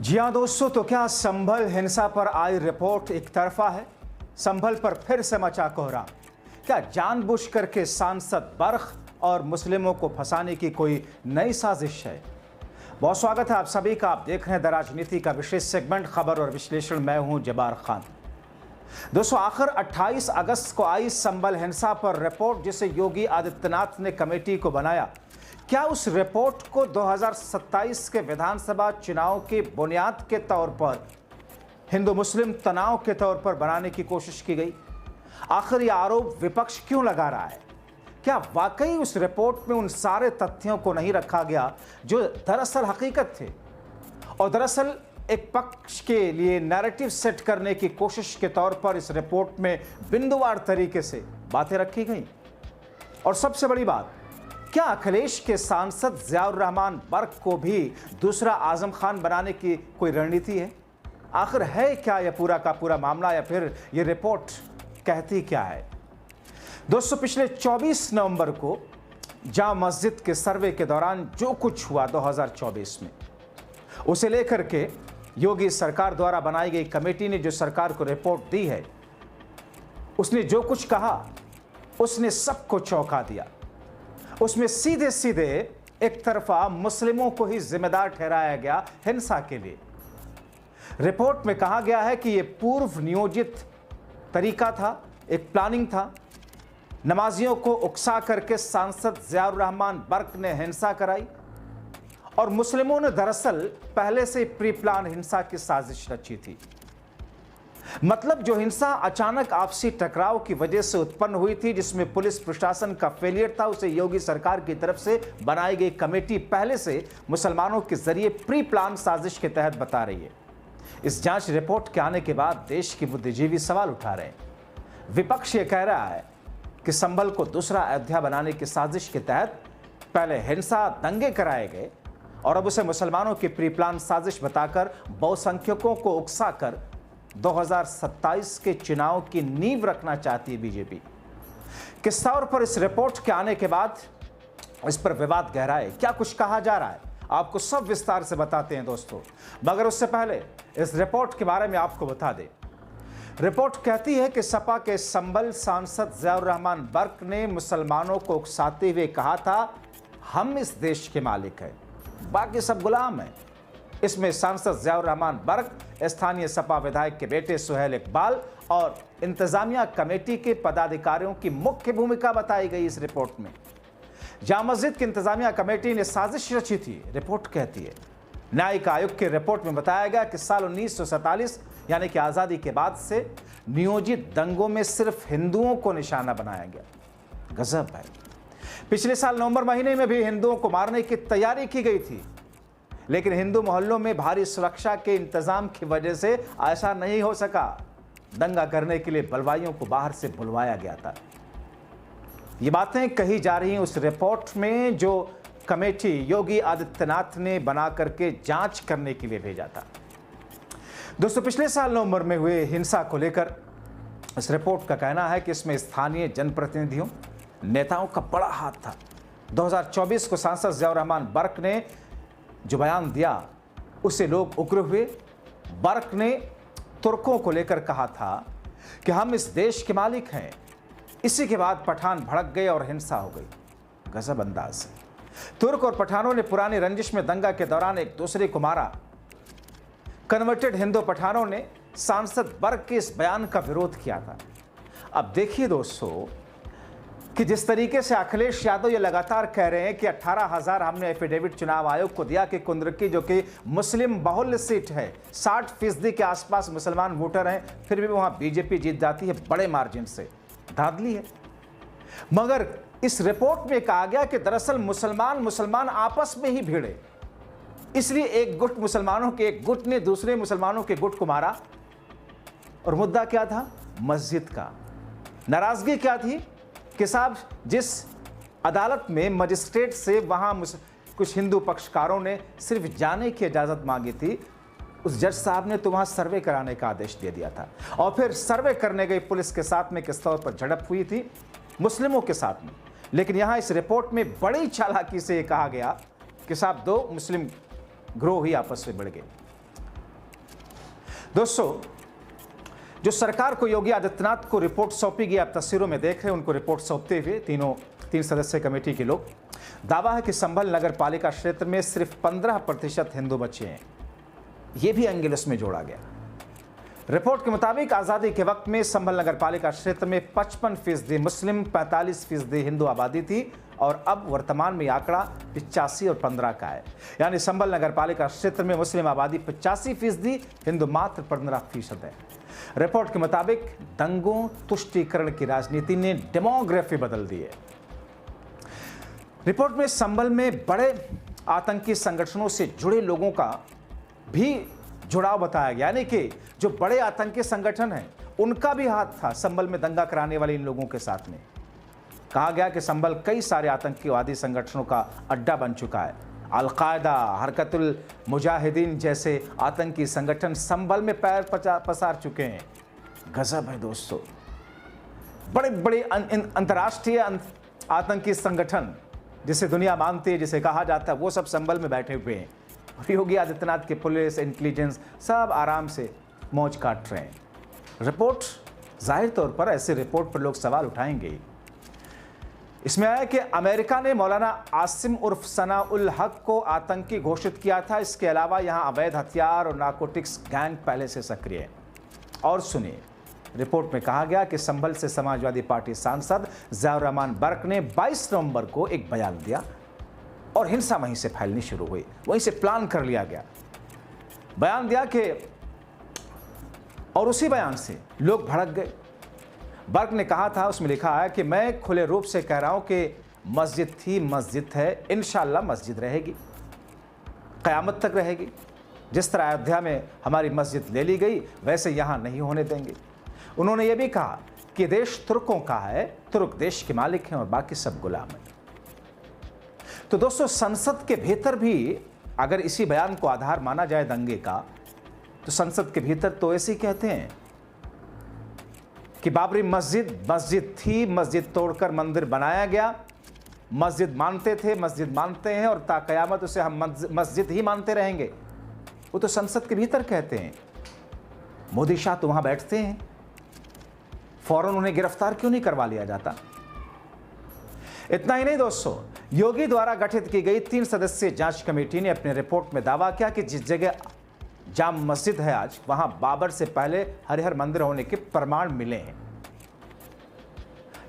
जी हाँ दोस्तों, तो क्या संभल हिंसा पर आई रिपोर्ट एक तरफा है? संभल पर फिर से मचा कोहराम। क्या जानबूझकर के सांसद बर्ख और मुस्लिमों को फंसाने की कोई नई साजिश है? बहुत स्वागत है आप सभी का। आप देख रहे हैं द राजनीति का विशेष सेगमेंट खबर और विश्लेषण। मैं हूं जबार खान। दोस्तों, आखिर 28 अगस्त को आई संभल हिंसा पर रिपोर्ट, जिसे योगी आदित्यनाथ ने कमेटी को बनाया, क्या उस रिपोर्ट को 2027 के विधानसभा चुनाव की बुनियाद के तौर पर हिंदू मुस्लिम तनाव के तौर पर बनाने की कोशिश की गई? आखिर यह आरोप विपक्ष क्यों लगा रहा है? क्या वाकई उस रिपोर्ट में उन सारे तथ्यों को नहीं रखा गया जो दरअसल हकीकत थे, और दरअसल एक पक्ष के लिए नैरेटिव सेट करने की कोशिश के तौर पर इस रिपोर्ट में बिंदुवार तरीके से बातें रखी गई? और सबसे बड़ी बात, क्या अखिलेश के सांसद ज़ियाउर रहमान बर्क को भी दूसरा आजम खान बनाने की कोई रणनीति है? आखिर है क्या यह पूरा का पूरा मामला, या फिर यह रिपोर्ट कहती क्या है? दोस्तों, पिछले 24 नवंबर को जामा मस्जिद के सर्वे के दौरान जो कुछ हुआ 2024 में, उसे लेकर के योगी सरकार द्वारा बनाई गई कमेटी ने जो सरकार को रिपोर्ट दी है, उसने जो कुछ कहा उसने सबको चौंका दिया। उसमें सीधे सीधे एक तरफा मुस्लिमों को ही जिम्मेदार ठहराया गया हिंसा के लिए। रिपोर्ट में कहा गया है कि यह पूर्व नियोजित तरीका था, एक प्लानिंग था। नमाजियों को उकसा करके सांसद ज़ियाउर रहमान बर्क ने हिंसा कराई, और मुस्लिमों ने दरअसल पहले से प्री प्लान हिंसा की साजिश रची थी। मतलब जो हिंसा अचानक आपसी टकराव की वजह से उत्पन्न हुई थी, जिसमें पुलिस प्रशासन का फेलियर था, उसे योगी सरकार की तरफ से बनाई गई कमेटी पहले से मुसलमानों के जरिए प्री प्लान साजिश के तहत बता रही है। इस जांच रिपोर्ट के आने के बाद देश के बुद्धिजीवी सवाल उठा रहे हैं। विपक्ष ये कह रहा है कि संभल को दूसरा अयोध्या बनाने की साजिश के तहत पहले हिंसा दंगे कराए गए, और अब उसे मुसलमानों की प्री प्लान साजिश बताकर बहुसंख्यकों को उकसाकर 2027 के चुनाव की नींव रखना चाहती है बीजेपी। किस तौर पर इस रिपोर्ट के आने के बाद इस पर विवाद गहरा है, क्या कुछ कहा जा रहा है, आपको सब विस्तार से बताते हैं दोस्तों। मगर उससे पहले इस रिपोर्ट के बारे में आपको बता दें। रिपोर्ट कहती है कि सपा के संभल सांसद ज़ियाउर रहमान बर्क ने मुसलमानों को उकसाते हुए कहा था, हम इस देश के मालिक हैं, बाकी सब गुलाम हैं। इसमें सांसद ज़ियाउर रहमान बर्क, स्थानीय सपा विधायक के बेटे सुहेल इकबाल और इंतजामिया कमेटी के पदाधिकारियों की मुख्य भूमिका बताई गई। इस रिपोर्ट में जामा मस्जिद की इंतजामिया कमेटी ने साजिश रची थी, रिपोर्ट कहती है। न्यायिक आयोग की रिपोर्ट में बताया गया कि साल 1947 यानी कि आज़ादी के बाद से नियोजित दंगों में सिर्फ हिंदुओं को निशाना बनाया गया। गजब है। पिछले साल नवंबर महीने में भी हिंदुओं को मारने की तैयारी की गई थी, लेकिन हिंदू मोहल्लों में भारी सुरक्षा के इंतजाम की वजह से ऐसा नहीं हो सका। दंगा करने के लिए बलवाइयों को बाहर से बुलवाया गया था। ये बातें कही जा रही हैं उस रिपोर्ट में जो कमेटी योगी आदित्यनाथ ने बना करके जांच करने के लिए भेजा था। दोस्तों, पिछले साल नवंबर में हुए हिंसा को लेकर इस रिपोर्ट का कहना है कि इसमें स्थानीय जनप्रतिनिधियों, नेताओं का बड़ा हाथ था। 2024 को सांसद ज़ियाउर रहमान बर्क ने जो बयान दिया, उससे लोग उग्र हुए। बर्क ने तुर्कों को लेकर कहा था कि हम इस देश के मालिक हैं। इसी के बाद पठान भड़क गए और हिंसा हो गई। गजब अंदाज। तुर्क और पठानों ने पुरानी रंजिश में दंगा के दौरान एक दूसरे को मारा। कन्वर्टेड हिंदू पठानों ने सांसद बर्क के इस बयान का विरोध किया था। अब देखिए दोस्तों कि जिस तरीके से अखिलेश यादव ये लगातार कह रहे हैं कि 18,000 हमने एफिडेविट चुनाव आयोग को दिया कि कुंद्रकी, जो कि मुस्लिम बहुल्य सीट है, 60% के आसपास मुसलमान वोटर हैं, फिर भी वहां बीजेपी जीत जाती है बड़े मार्जिन से। धांधली है। मगर इस रिपोर्ट में कहा गया कि दरअसल मुसलमान आपस में ही भिड़े, इसलिए एक गुट मुसलमानों के एक गुट ने दूसरे मुसलमानों के गुट को मारा। और मुद्दा क्या था? मस्जिद का। नाराजगी क्या थी कि साहब, जिस अदालत में मजिस्ट्रेट से वहां कुछ हिंदू पक्षकारों ने सिर्फ जाने की इजाजत मांगी थी, उस जज साहब ने तो वहां सर्वे कराने का आदेश दे दिया था। और फिर सर्वे करने गई पुलिस के साथ में किस तौर पर झड़प हुई थी मुस्लिमों के साथ में। लेकिन यहां इस रिपोर्ट में बड़ी चालाकी से कहा गया कि साहब, दो मुस्लिम ग्रोह ही आपस में बढ़ गए। दोस्तों, जो सरकार को योगी आदित्यनाथ को रिपोर्ट सौंपी गई, आप तस्वीरों में देख रहे हैं उनको रिपोर्ट सौंपते हुए तीन सदस्यीय कमेटी के लोग। दावा है कि संभल नगर पालिका क्षेत्र में सिर्फ 15% हिंदू बच्चे हैं। यह भी एंगल उसमें जोड़ा गया। रिपोर्ट के मुताबिक आज़ादी के वक्त में संभल नगर पालिका क्षेत्र में 55% मुस्लिम, 45% हिंदू आबादी थी और अब वर्तमान में आंकड़ा 85 और 15 का है। यानी संभल नगर पालिका क्षेत्र में मुस्लिम आबादी 85%, हिंदू मात्र 15% है। रिपोर्ट के मुताबिक दंगों, तुष्टीकरण की राजनीति ने डेमोग्राफी बदल दी है। रिपोर्ट में संभल में बड़े आतंकी संगठनों से जुड़े लोगों का भी जुड़ाव बताया गया, यानी कि जो बड़े आतंकी संगठन हैं उनका भी हाथ था संभल में दंगा कराने वाले इन लोगों के साथ में। कहा गया कि संभल कई सारे आतंकवादी संगठनों का अड्डा बन चुका है। अल-कायदा, हरकतुल मुजाहिदीन जैसे आतंकी संगठन संभल में पैर पसार चुके हैं। गजब है दोस्तों। बड़े बड़े अंतर्राष्ट्रीय आतंकी संगठन जिसे दुनिया मानती है, जिसे कहा जाता है, वो सब संभल में बैठे हुए हैं। योगी आदित्यनाथ के पुलिस, इंटेलिजेंस सब आराम से मौज काट रहे हैं। रिपोर्ट, जाहिर तौर पर ऐसे रिपोर्ट पर लोग सवाल उठाएंगे। इसमें आया कि अमेरिका ने मौलाना आसिम उर्फ सना उल हक को आतंकी घोषित किया था। इसके अलावा यहां अवैध हथियार और नारकोटिक्स गैंग पहले से सक्रिय है। और सुनिए, रिपोर्ट में कहा गया कि संभल से समाजवादी पार्टी सांसद ज़ियाउर रहमान बर्क ने 22 नवंबर को एक बयान दिया और हिंसा वहीं से फैलनी शुरू हुई, वहीं से प्लान कर लिया गया। बयान दिया कि और उसी बयान से लोग भड़क गए। बर्क ने कहा था, उसमें लिखा है कि मैं खुले रूप से कह रहा हूं कि मस्जिद थी, मस्जिद है, इंशाअल्लाह मस्जिद रहेगी, क़यामत तक रहेगी। जिस तरह अयोध्या में हमारी मस्जिद ले ली गई, वैसे यहां नहीं होने देंगे। उन्होंने ये भी कहा कि देश तुर्कों का है, तुर्क देश के मालिक हैं और बाकी सब गुलाम हैं। तो दोस्तों, संसद के भीतर भी अगर इसी बयान को आधार माना जाए दंगे का, तो संसद के भीतर तो ऐसे ही कहते हैं कि बाबरी मस्जिद थी, मस्जिद तोड़कर मंदिर बनाया गया, मस्जिद मानते थे, मस्जिद मानते हैं और ता कयामत उसे हम मस्जिद ही मानते रहेंगे। वो तो संसद के भीतर कहते हैं। मोदी शाह तो वहां बैठते हैं, फौरन उन्हें गिरफ्तार क्यों नहीं करवा लिया जाता? इतना ही नहीं दोस्तों, योगी द्वारा गठित की गई 3 सदस्यीय जांच कमेटी ने अपने रिपोर्ट में दावा किया कि जिस जगह जाम मस्जिद है आज, वहां बाबर से पहले हरिहर मंदिर होने के प्रमाण मिले हैं।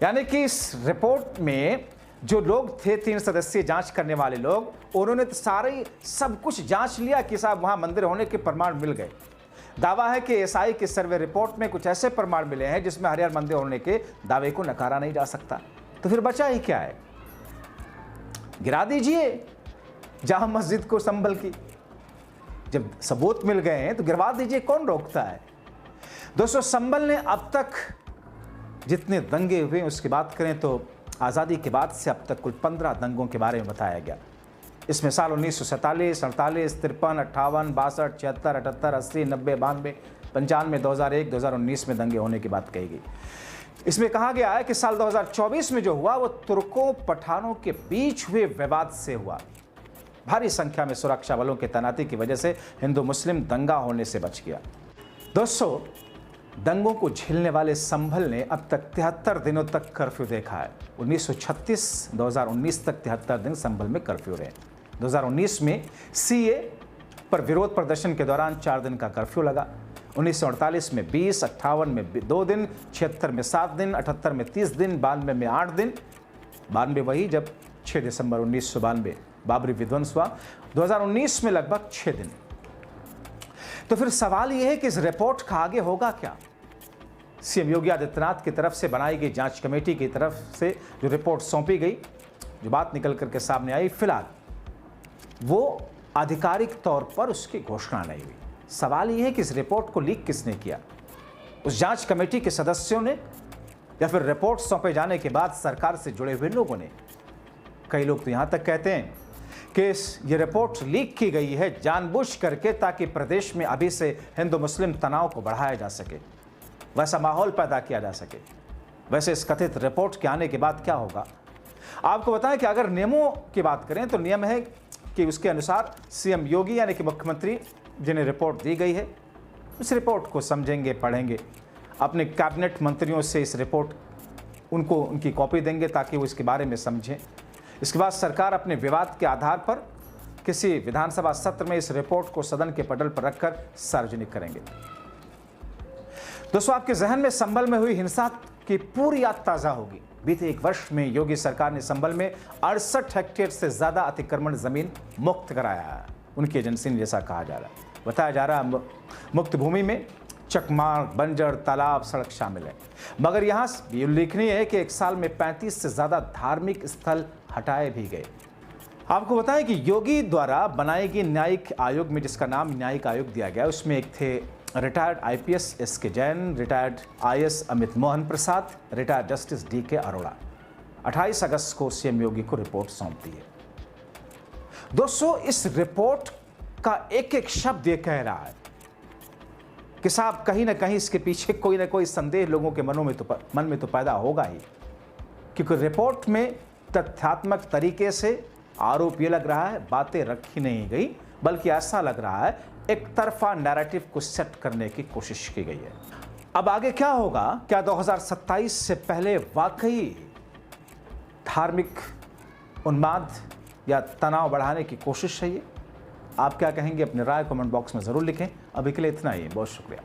यानी कि इस रिपोर्ट में जो लोग थे, 3 सदस्यीय जांच करने वाले लोग, उन्होंने तो सारे सब कुछ जांच लिया कि साहब वहां मंदिर होने के प्रमाण मिल गए। दावा है कि एसआई की सर्वे रिपोर्ट में कुछ ऐसे प्रमाण मिले हैं जिसमें हरिहर मंदिर होने के दावे को नकारा नहीं जा सकता। तो फिर बचा ही क्या है? गिरा दीजिए जाम मस्जिद को संभल की। जब सबूत मिल गए हैं तो गिरवा दीजिए, कौन रोकता है? दोस्तों, संभल ने अब तक जितने दंगे हुए उसकी बात करें तो आज़ादी के बाद से अब तक कुल 15 दंगों के बारे में बताया गया। इसमें साल 1947, 48, 53, 58, 62, 76, 78, 80, 90, 92, 95, 2001, 2019 में दंगे होने की बात कही गई। इसमें कहा गया है कि साल 2024 में जो हुआ वो तुर्कों पठानों के बीच हुए विवाद से हुआ। भारी संख्या में सुरक्षा बलों की तैनाती की वजह से हिंदू मुस्लिम दंगा होने से बच गया। दोस्तों, दंगों को झेलने वाले संभल ने अब तक 73 दिनों तक कर्फ्यू देखा है। 1936 2019 तक 73 दिन संभल में कर्फ्यू रहे। 2019 में सीए पर विरोध प्रदर्शन के दौरान 4 दिन का कर्फ्यू लगा। 1948 में 20, 58 में 2 दिन, 76 में 7 दिन, 78 में 30 दिन, 92 में 8 दिन, 92 वही जब 6 दिसंबर 1992 बाबरी विध्वंस हुआ, 2019 में लगभग 6 दिन। तो फिर सवाल यह है कि इस रिपोर्ट का आगे होगा क्या? सीएम योगी आदित्यनाथ की तरफ से बनाई गई जांच कमेटी की तरफ से जो रिपोर्ट सौंपी गई, जो बात निकल करके सामने आई, फिलहाल वो आधिकारिक तौर पर उसकी घोषणा नहीं हुई। सवाल यह है कि इस रिपोर्ट को लीक किसने किया? उस जांच कमेटी के सदस्यों ने या फिर रिपोर्ट सौंपे जाने के बाद सरकार से जुड़े हुए लोगों ने? कई लोग तो यहां तक कहते हैं कि ये रिपोर्ट लीक की गई है जानबूझ करके, ताकि प्रदेश में अभी से हिंदू मुस्लिम तनाव को बढ़ाया जा सके, वैसा माहौल पैदा किया जा सके। वैसे इस कथित रिपोर्ट के आने के बाद क्या होगा? आपको बताएं कि अगर नियमों की बात करें तो नियम है कि उसके अनुसार सीएम योगी यानी कि मुख्यमंत्री जिन्हें रिपोर्ट दी गई है, इस रिपोर्ट को समझेंगे, पढ़ेंगे, अपने कैबिनेट मंत्रियों से इस रिपोर्ट उनकी कॉपी देंगे ताकि वो इसके बारे में समझें। इसके बाद सरकार अपने विवाद के आधार पर किसी विधानसभा सत्र में इस रिपोर्ट को सदन के पटल पर रखकर सार्वजनिक करेंगे। दोस्तों, आपके जहन में संभल में हुई हिंसा की पूरी याद ताजा होगी। बीते एक वर्ष में योगी सरकार ने संभल में 68 हेक्टेयर से ज्यादा अतिक्रमण जमीन मुक्त कराया है। उनकी एजेंसी ने जैसा कहा जा रहा है, बताया जा रहा है, मुक्त भूमि में चकमार्ग, बंजर, तालाब, सड़क शामिल है। मगर यहां ये उल्लेखनीय है कि एक साल में 35 से ज्यादा धार्मिक स्थल हटाए भी गए। आपको बताएं कि योगी द्वारा बनाए गए न्यायिक आयोग में, जिसका नाम न्यायिक आयोग दिया गया, उसमें एक थे retired IPS S K. Jain, retired IAS Amit Mohan Prasad, retired justice D K. Arora. 28 अगस्त को सीएम योगी को रिपोर्ट सौंप दी है। दोस्तों, इस रिपोर्ट का एक एक शब्द ये कह रहा है कि साहब कहीं ना कहीं इसके पीछे कोई ना कोई संदेह लोगों के मन में तो पैदा होगा ही, क्योंकि रिपोर्ट में तथ्यात्मक तरीके से आरोप ये लग रहा है, बातें रखी नहीं गई, बल्कि ऐसा लग रहा है एक तरफा नैरेटिव को सेट करने की कोशिश की गई है। अब आगे क्या होगा? क्या 2027 से पहले वाकई धार्मिक उन्माद या तनाव बढ़ाने की कोशिश है ये? आप क्या कहेंगे? अपनी राय कमेंट बॉक्स में जरूर लिखें। अभी के लिए इतना ही, बहुत शुक्रिया।